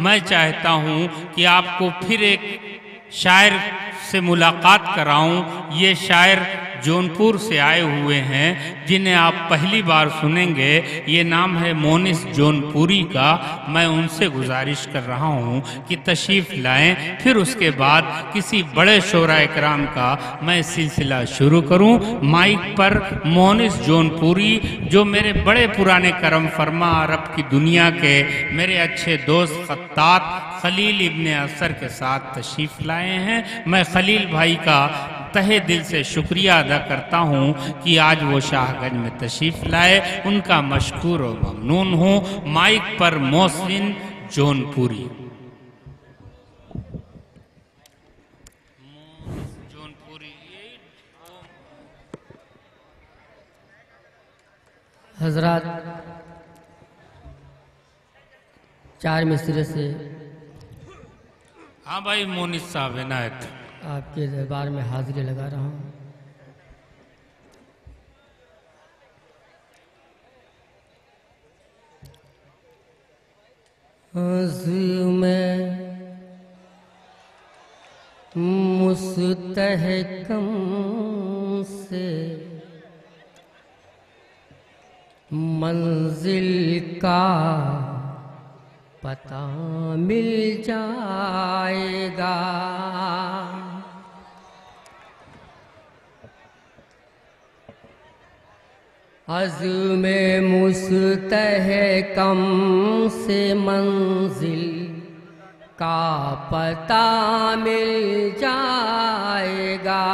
मैं चाहता हूँ कि आपको फिर एक शायर से मुलाकात कराऊं। ये शायर जौनपुर से आए हुए हैं, जिन्हें आप पहली बार सुनेंगे। ये नाम है मोनिस जौनपुरी का। मैं उनसे गुजारिश कर रहा हूँ कि तशरीफ़ लाएं, फिर उसके बाद किसी बड़े शोरा इकराम का मैं सिलसिला शुरू करूँ। माइक पर मोनिस जौनपुरी, जो मेरे बड़े पुराने करम फरमा अरब की दुनिया के मेरे अच्छे दोस्त खत्तात खलील इब्ने असर के साथ तशरीफ़ लाए हैं। मैं खलील भाई का तहे दिल से शुक्रिया अदा करता हूँ कि आज वो शाहगंज में तशरीफ़ लाए। उनका मशकूर और ममनून हूँ। माइक पर मोहसिन जौनपुरी। हजरात, चार मिसरे से हाँ भाई मोनिस साहब इनायत, आपके दरबार में हाजिरी लगा रहा हूँ। में मुस्तहकम से मंजिल का पता मिल जाएगा। अज़्म मुस्तहकम से मंजिल का पता मिल जाएगा।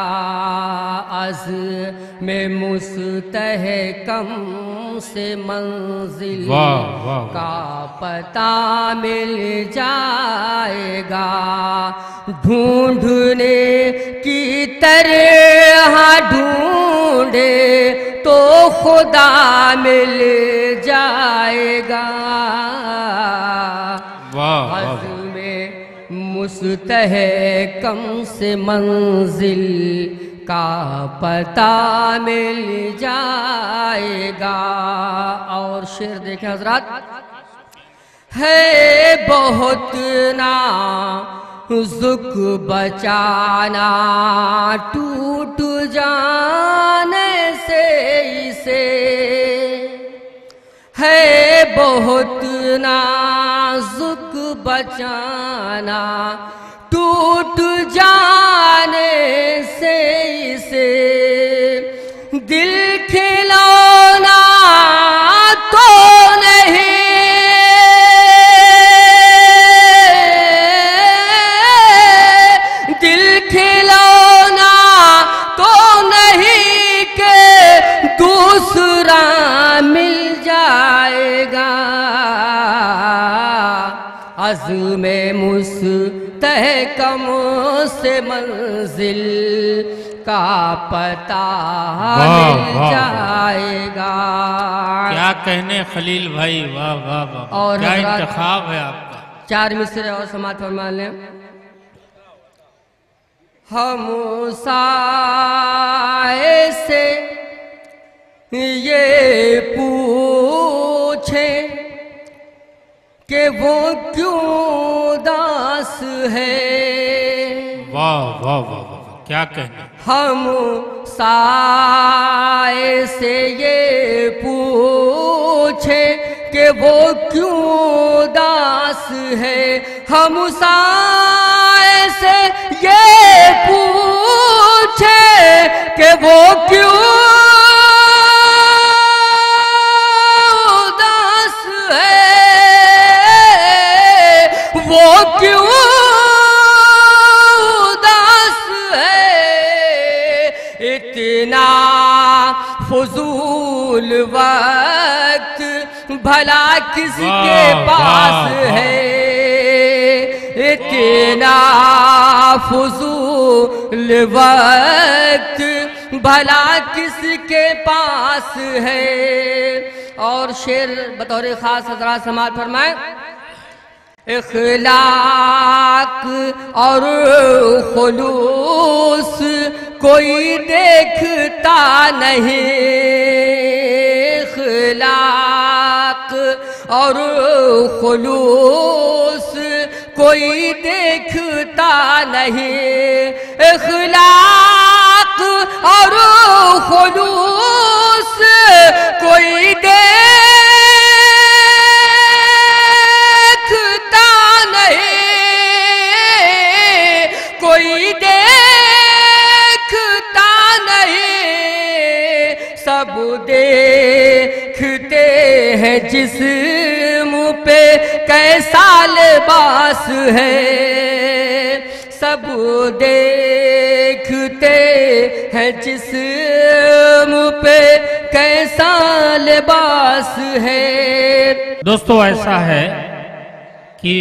अज़्म मुस्तहकम से मंजिल का पता मिल जाएगा। ढूंढने की तरह ढूंढे तो खुदा मिल जाएगा। मुस्तहकम से मंजिल का पता मिल जाएगा। और शेर देखें हजरात, है बहुत नाजुक बचाना टूट जाने से इसे, है बहुत नाजुक बचाना टूट जाने से इसे। दिल खिलौना तो नहीं, दिल खिलौना तो नहीं के दूसरा मिल जाएगा। अज़्म मुस्तहकम से मंजिल का पता मिल जाएगा। क्या कहने खलील भाई, वाह वाह वाह, और क्या इंतखाब है आपका। चार मिसरे और समात फरमा लें। हम साए से ये पूछे कि वो क्यों उदास है। वाह वाह वाह वाह, क्या कहने। हम साए से ये पूछे कि वो क्यों उदास है। हम साए से ये पूछे कि वो क्यों उदास है, वो क्यों उदास है। इतना फजूल वक्त भला किसके पास है। इतना फजूल वक्त भला किसके पास है। और शेर बतौर खास हजरात समात फरमाए। इखलाक और खुलूस कोई देखता नहीं। इखलाक और खुलूस कोई देखता नहीं। इखलाक और खुलूस कोई देखता नहीं, कोई देखता नहीं। सब देखते हैं जिस्म पे कैसा लिबास है, सब देखते हैं जिस्म पे कैसा लिबास है। दोस्तों, ऐसा है कि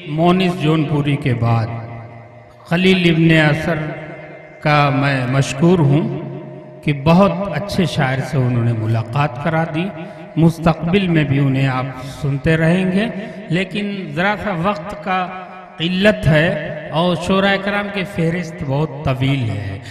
मोनिस जौनपुरी के बाद खलील इब्ने असर का मैं मशकूर हूँ कि बहुत अच्छे शायर से उन्होंने मुलाकात करा दी। मुस्तकबिल में भी उन्हें आप सुनते रहेंगे, लेकिन ज़रा सा वक्त का किल्लत है और शोरा कराम की फहरिस्त बहुत तवील है।